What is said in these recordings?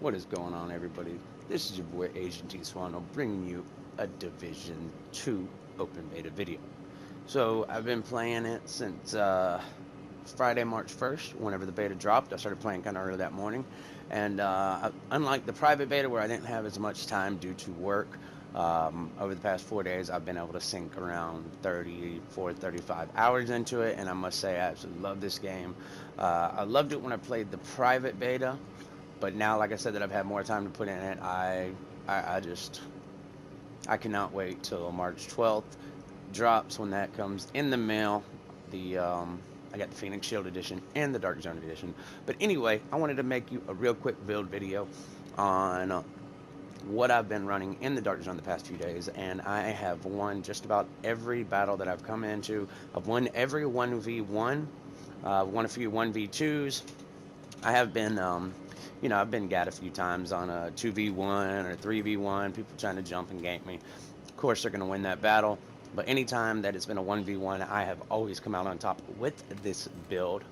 What is going on, everybody? This is your boy Agent TSwandol bringing you a Division 2 open beta video. So I've been playing it since Friday, March 1st, whenever the beta dropped. I started playing kind of early that morning, and unlike the private beta where I didn't have as much time due to work, over the past 4 days I've been able to sink around 34, 35 hours into it, and I must say I absolutely love this game. I loved it when I played the private beta. But now, like I said, that I've had more time to put in it, I cannot wait till March 12th drops when that comes in the mail. I got the Phoenix Shield edition and the Dark Zone edition. But anyway, I wanted to make you a real quick build video on what I've been running in the Dark Zone the past few days, and I have won just about every battle that I've come into. I've won every 1v1, won a few 1v2s. I have been I've been gat a few times on a 2v1 or 3v1, people trying to jump and gank me. Of course, they're going to win that battle, but anytime that it's been a 1v1, I have always come out on top with this build.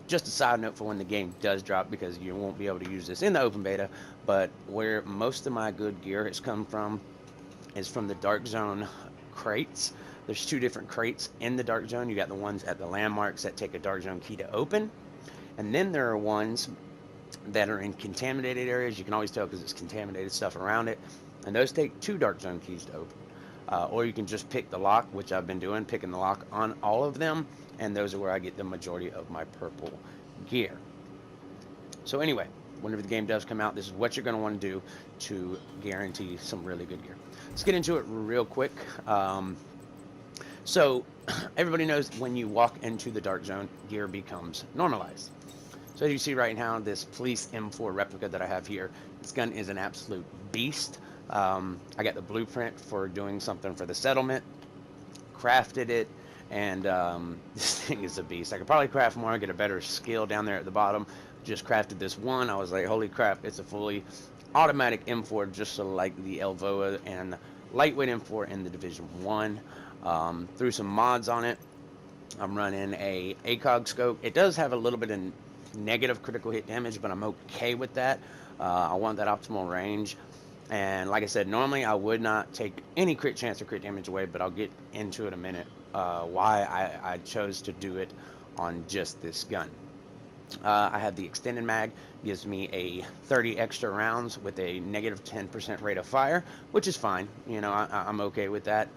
Just a side note for when the game does drop, because you won't be able to use this in the open beta, but where most of my good gear has come from is from the Dark Zone crates. There's two different crates in the Dark Zone. You got the ones at the landmarks that take a Dark Zone key to open. And then there are ones that are in contaminated areas. You can always tell because it's contaminated stuff around it. And those take 2 Dark Zone keys to open. Or you can just pick the lock, which I've been doing, picking the lock on all of them. And those are where I get the majority of my purple gear. So anyway, whenever the game does come out, this is what you're going to want to do to guarantee some really good gear. Let's get into it real quick. So everybody knows when you walk into the Dark Zone, gear becomes normalized. So as you see right now, this Police M4 replica that I have here, this gun is an absolute beast. I got the blueprint for doing something for the settlement, crafted it, and this thing is a beast. I could probably craft more, get a better skill down there at the bottom. Just crafted this one. I was like, holy crap, it's a fully automatic M4, just so like the Elvoa and lightweight M4 in the Division 1. Threw some mods on it. I'm running a ACOG scope. It does have a little bit of negative critical hit damage, but I'm okay with that. I want that optimal range, and like I said, normally I would not take any crit chance or crit damage away, but I'll get into it in a minute why I chose to do it on just this gun. I have the extended mag, gives me a 30 extra rounds with a negative 10% rate of fire, which is fine. I'm okay with that.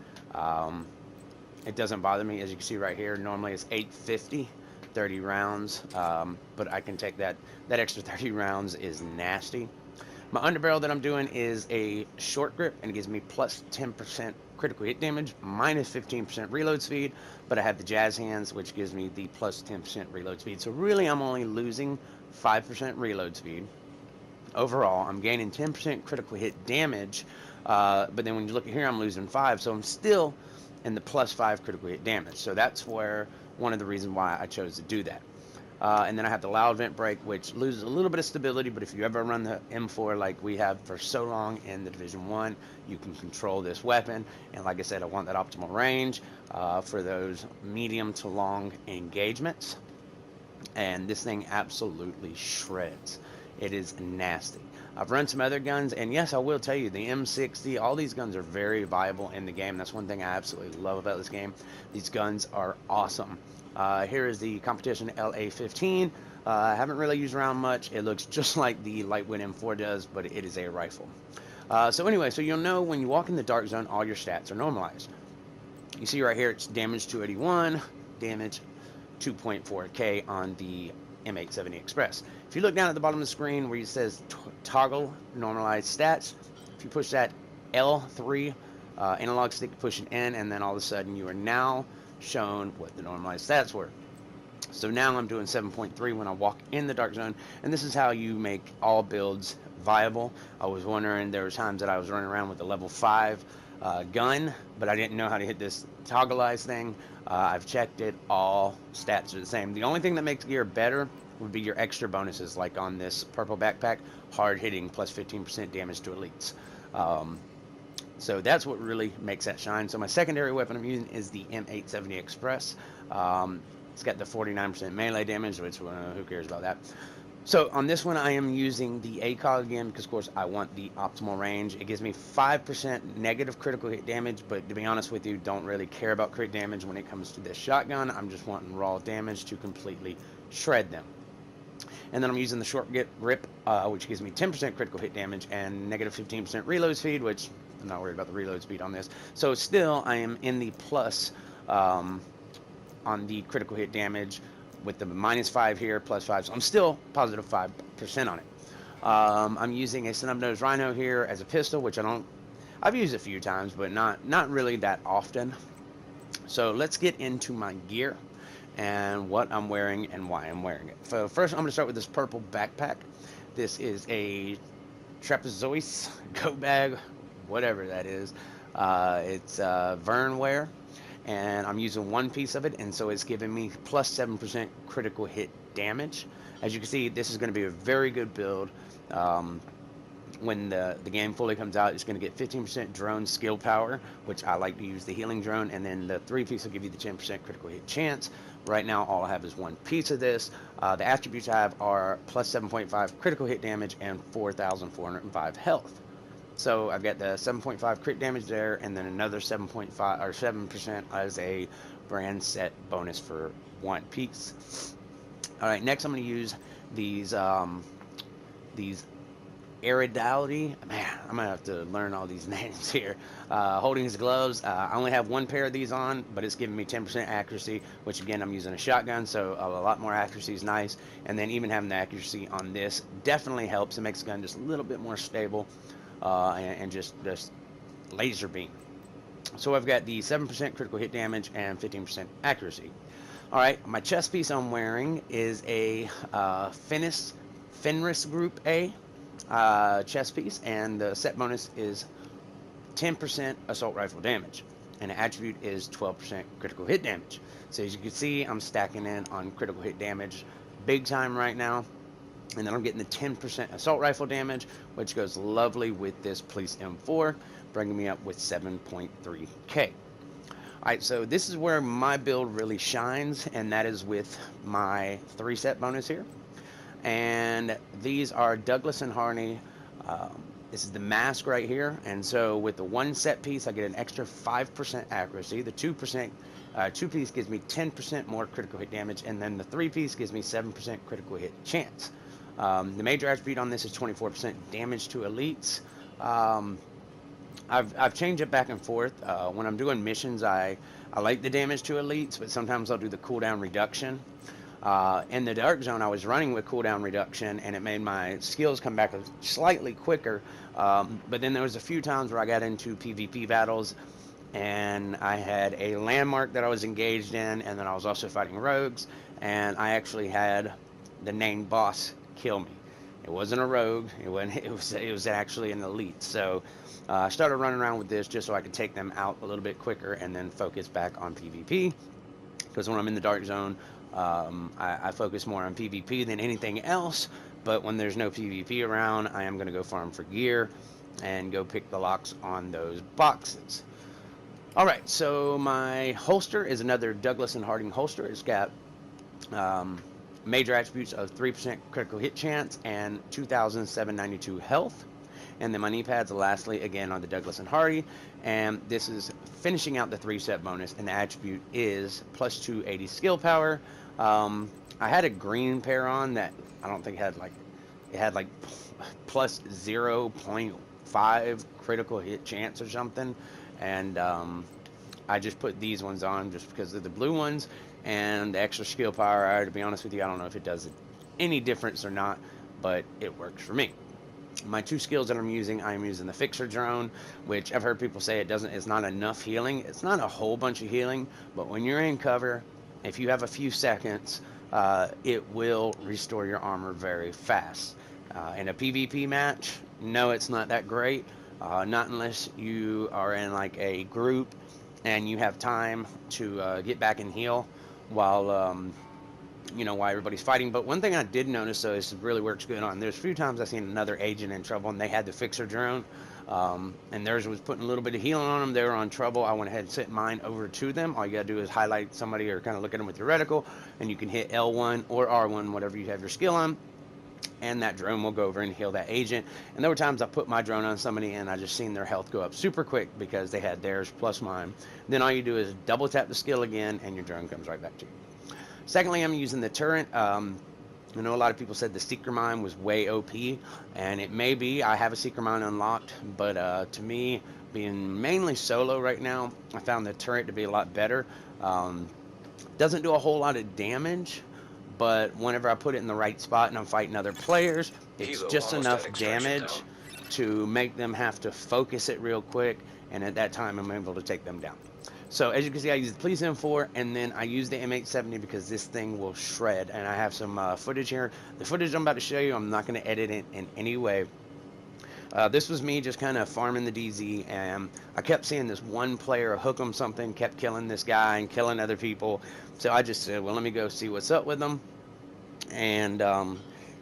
It doesn't bother me. As you can see right here, normally it's 850, 30 rounds, but I can take that. That extra 30 rounds is nasty. My underbarrel that I'm doing is a short grip, and it gives me plus 10% critical hit damage, minus 15% reload speed, but I have the jazz hands, which gives me the plus 10% reload speed. So really, I'm only losing 5% reload speed. Overall, I'm gaining 10% critical hit damage, but then when you look at here, I'm losing 5, so I'm still in the plus 5 critical hit damage. So that's where one of the reasons why I chose to do that. And then I have the loud vent brake, which loses a little bit of stability, but if you ever run the M4 like we have for so long in the Division 1, you can control this weapon. And like I said, I want that optimal range for those medium to long engagements. And this thing absolutely shreds. It is nasty. I've run some other guns, and yes, I will tell you, the M60, all these guns are very viable in the game. That's one thing I absolutely love about this game. These guns are awesome. Here is the competition LA-15. I haven't really used around much. It looks just like the lightweight M4 does, but it is a rifle. So anyway, so you'll know when you walk in the Dark Zone, all your stats are normalized. You see right here, it's damage 281, damage 2.4k on the M870 Express. If you look down at the bottom of the screen where it says toggle normalized stats, if you push that L3 analog stick, push an N, and then all of a sudden you are now shown what the normalized stats were. So now I'm doing 7.3 when I walk in the Dark Zone, and this is how you make all builds viable. I was wondering, there were times that I was running around with a level 5 gun, but I didn't know how to hit this toggleize thing. I've checked it, all stats are the same. The only thing that makes gear better would be your extra bonuses, like on this purple backpack, hard hitting plus 15% damage to elites. So that's what really makes that shine. So my secondary weapon I'm using is the M870 Express. It's got the 49% melee damage, which who cares about that? So on this one, I am using the ACOG again because, of course, I want the optimal range. It gives me 5% negative critical hit damage, but to be honest with you, don't really care about crit damage when it comes to this shotgun. I'm just wanting raw damage to completely shred them. And then I'm using the short grip, which gives me 10% critical hit damage and negative 15% reload speed, which I'm not worried about the reload speed on this. So still, I am in the plus on the critical hit damage with the -5 here, +5. So I'm still positive 5% on it. I'm using a snub-nosed rhino here as a pistol, which I've used a few times, but not really that often. So let's get into my gear and what I'm wearing and why I'm wearing it. So first, I'm going to start with this purple backpack. This is a trapezoist go bag, whatever that is. It's Vern wear, and I'm using one piece of it, and so it's giving me plus 7% critical hit damage. As you can see, this is going to be a very good build. When the game fully comes out, it's going to get 15% drone skill power, which I like to use the healing drone, and then the 3-piece will give you the 10% critical hit chance. Right now, all I have is one piece of this. The attributes I have are plus 7.5 critical hit damage and 4,405 health. So I've got the 7.5 crit damage there, and then another 7.5 or 7% as a brand set bonus for one piece. All right, next I'm going to use these Iridality. Man, I'm gonna have to learn all these names here. Holding his gloves. I only have one pair of these on, but it's giving me 10% accuracy, which again, I'm using a shotgun, so a lot more accuracy is nice. And then even having the accuracy on this definitely helps. It makes the gun just a little bit more stable, and just laser beam. So I've got the 7% critical hit damage and 15% accuracy. All right, my chest piece I'm wearing is a Fenris Group A chest piece, and the set bonus is 10% assault rifle damage, and the attribute is 12% critical hit damage. So as you can see, I'm stacking in on critical hit damage big time right now, and then I'm getting the 10% assault rifle damage, which goes lovely with this police M4, bringing me up with 7.3k. Alright, so this is where my build really shines, and that is with my 3-set bonus here. And these are Douglas and Harney. This is the mask right here, and so with the 1 set piece, I get an extra 5% accuracy. The 2% 2-piece gives me 10% more critical hit damage, and then the 3-piece gives me 7% critical hit chance. The major attribute on this is 24% damage to elites. I've changed it back and forth. When I'm doing missions, I like the damage to elites, but sometimes I'll do the cooldown reduction. In the Dark Zone, I was running with cooldown reduction, and it made my skills come back slightly quicker. But then there was a few times where I got into PvP battles, and I had a landmark that I was engaged in, and then I was also fighting rogues, and I actually had the named boss kill me. It wasn't a rogue. It was actually an elite. So I started running around with this just so I could take them out a little bit quicker, and then focus back on PvP. Because when I'm in the Dark Zone, I focus more on PvP than anything else, but when there's no PvP around, I am going to go farm for gear and go pick the locks on those boxes. Alright, so my holster is another Douglas and Harding holster. It's got major attributes of 3% critical hit chance and 2,792 health. And then my knee pads, lastly, again, are the Douglas and Hardy, and this is finishing out the 3-set bonus, and the attribute is plus 280 skill power. I had a green pair on that I don't think had like plus 0.5 critical hit chance or something, and I just put these ones on just because of the blue ones and the extra skill power. To be honest with you, I don't know if it does any difference or not, but it works for me. My 2 skills that I'm using the fixer drone, which I've heard people say it's not enough healing. It's not a whole bunch of healing, but when you're in cover, if you have a few seconds, it will restore your armor very fast. In a PvP match, no, it's not that great. Not unless you are in like a group and you have time to get back and heal while while everybody's fighting. But one thing I did notice, though, is it really works good on. There's a few times I've seen another agent in trouble, and they had the fixer drone, and theirs was putting a little bit of healing on them. They were on trouble. I went ahead and sent mine over to them. All you gotta do is highlight somebody or kind of look at them with your reticle, and you can hit L1 or R1, whatever you have your skill on, and that drone will go over and heal that agent. And there were times I put my drone on somebody and I just seen their health go up super quick because they had theirs plus mine. Then all you do is double tap the skill again and your drone comes right back to you. Secondly, I'm using the turret. I know a lot of people said the Seeker Mine was way OP, and it may be. I have a Seeker Mine unlocked, but to me, being mainly solo right now, I found the turret to be a lot better. Doesn't do a whole lot of damage, but whenever I put it in the right spot and I'm fighting other players, it's just enough damage to make them have to focus it real quick, and at that time, I'm able to take them down. So as you can see, I use the Police M4, and then I use the M870 because this thing will shred. And I have some footage here. The footage I'm about to show you, I'm not going to edit it in any way. This was me just kind of farming the DZ, and I kept seeing this one player hook him something, kept killing this guy and killing other people. So I just said, well, let me go see what's up with him. And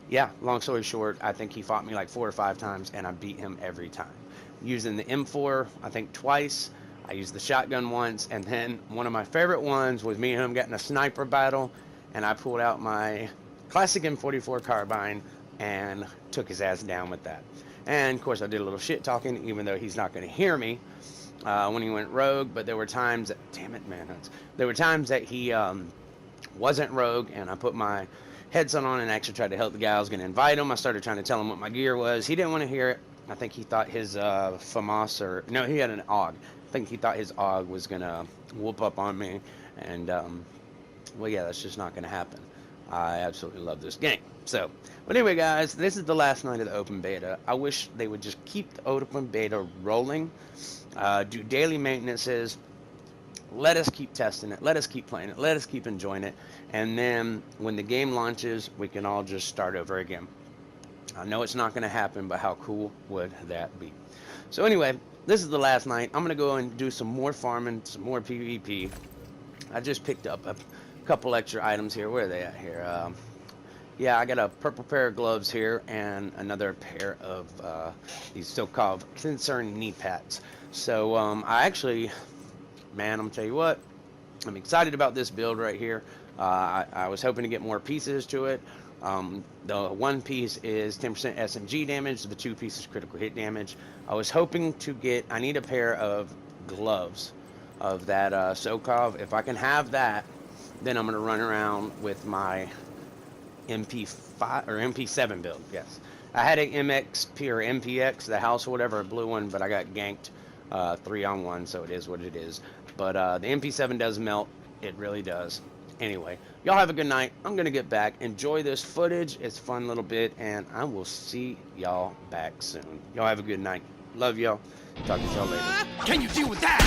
yeah, long story short, I think he fought me like 4 or 5 times, and I beat him every time. Using the M4, I think twice. I used the shotgun once, and then one of my favorite ones was me and him getting a sniper battle, and I pulled out my classic M44 carbine and took his ass down with that. And of course I did a little shit talking, even though he's not going to hear me when he went rogue. But there were times that, damn it, man, there were times that he wasn't rogue, and I put my headset on and actually tried to help the guy. I was going to invite him. I started trying to tell him what my gear was. He didn't want to hear it. I think he thought his FAMAS, or no, he had an AUG. I think he thought his AUG was gonna whoop up on me, and well, yeah, that's just not gonna happen. I absolutely love this game. So, but anyway, guys, this is the last night of the open beta. I wish they would just keep the open beta rolling, do daily maintenances, let us keep testing it, let us keep playing it, let us keep enjoying it, and then when the game launches, we can all just start over again. I know it's not gonna happen, but how cool would that be? So anyway, this is the last night. I'm going to go and do some more farming, some more PvP. I just picked up a couple extra items here. Where are they at here? Yeah, I got a purple pair of gloves here and another pair of these so-called concerned knee pads. So I actually, man, I'm going to tell you what, I'm excited about this build right here. I was hoping to get more pieces to it. The one piece is 10% SMG damage, the 2 pieces critical hit damage. I was hoping to get, I need a pair of gloves of that Sokov. If I can have that, then I'm going to run around with my MP5 or MP7 build. Yes, I had an MXP or MPX, the house or whatever, a blue one, but I got ganked 3-on-1, so it is what it is. But the MP7 does melt, it really does. Anyway, y'all have a good night. I'm going to get back. Enjoy this footage. It's a fun little bit, and I will see y'all back soon. Y'all have a good night. Love y'all. Talk to y'all later. Can you deal with that?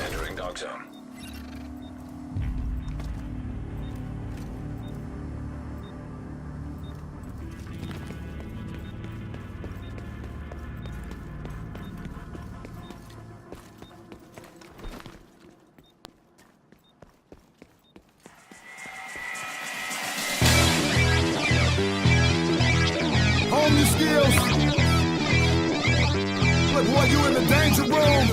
Entering dog zone. Hone your skills. Look, boy, you in the danger room.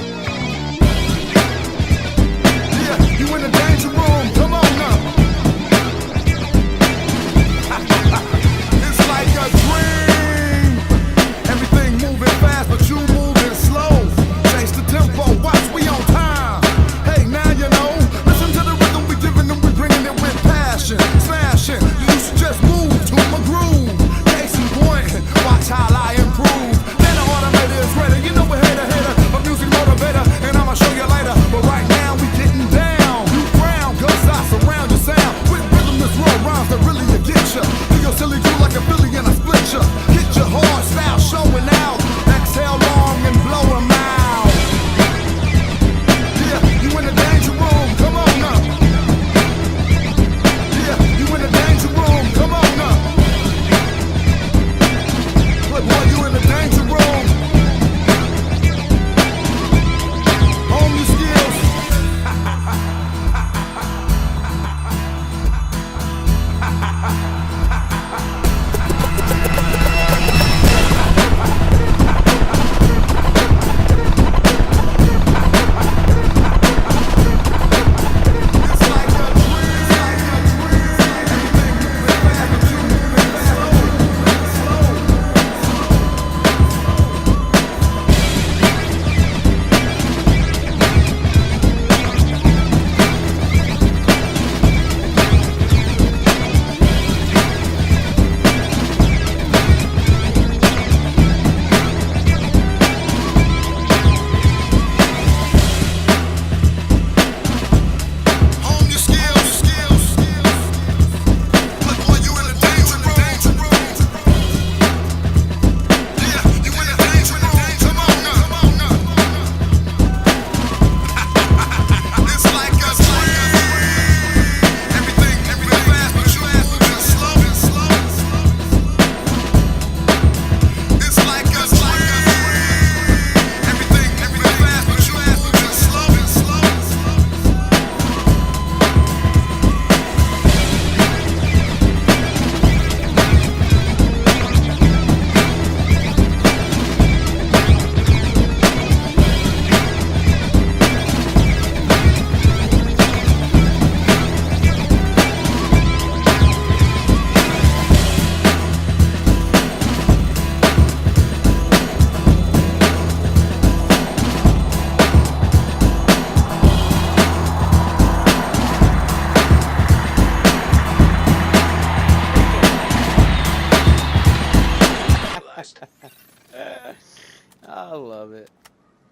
I love it.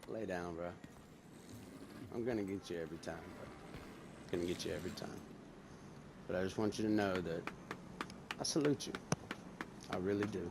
Lay down, bro. I'm gonna get you every time, bro. Gonna get you every time. But I just want you to know that I salute you. I really do.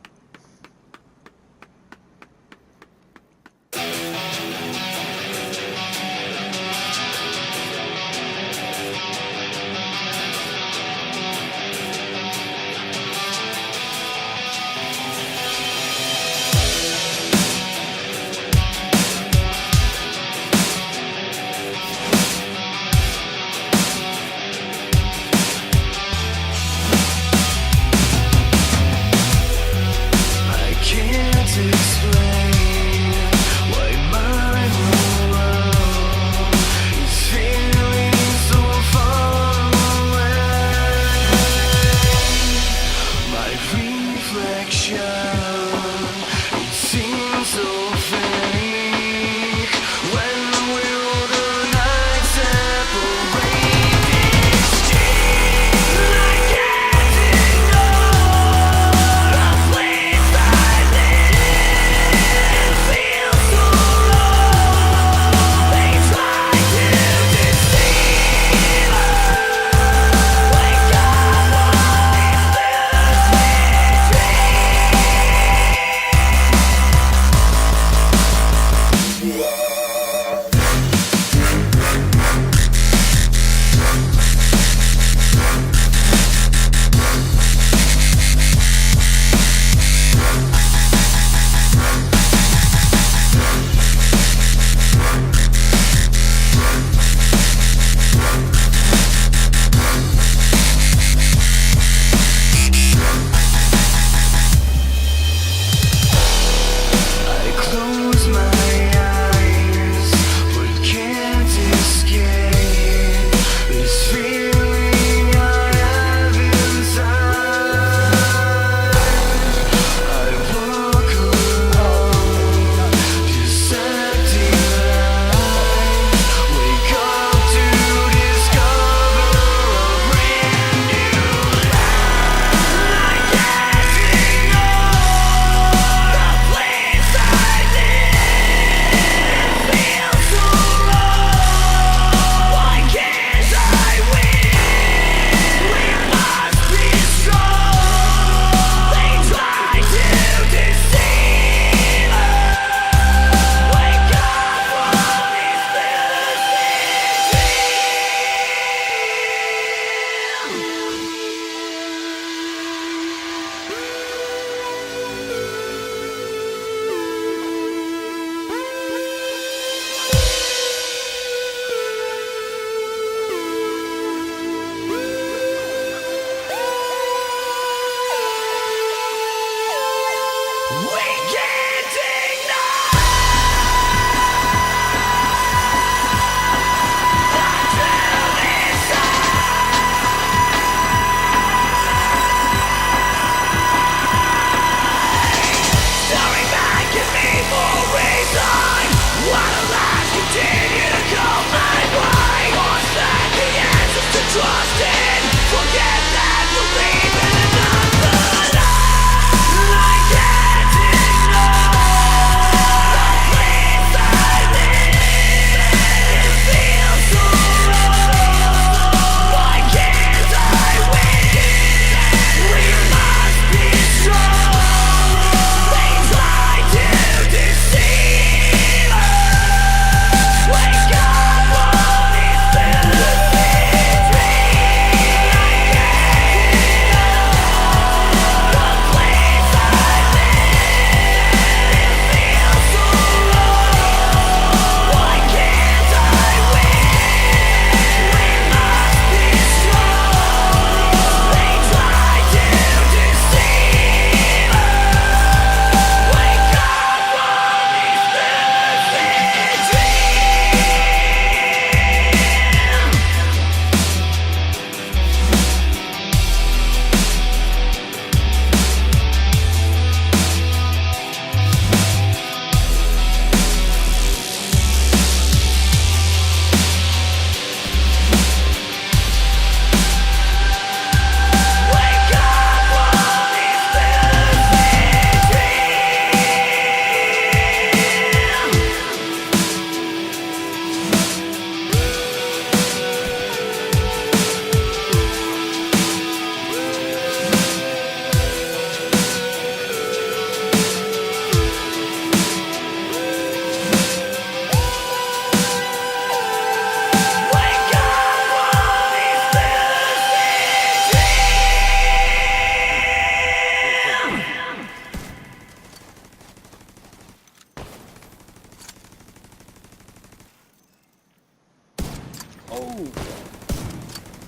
Oh.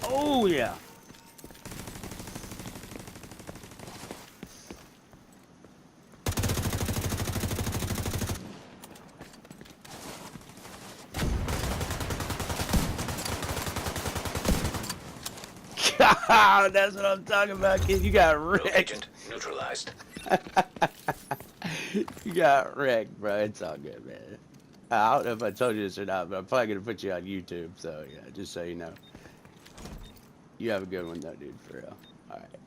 Oh, yeah. God, that's what I'm talking about, kid. You got Rogue wrecked. agent neutralized. You got wrecked, bro. It's all good, man. I don't know if I told you this or not, but I'm probably gonna put you on YouTube. So yeah, just so you know. You have a good one though, dude. For real. All right.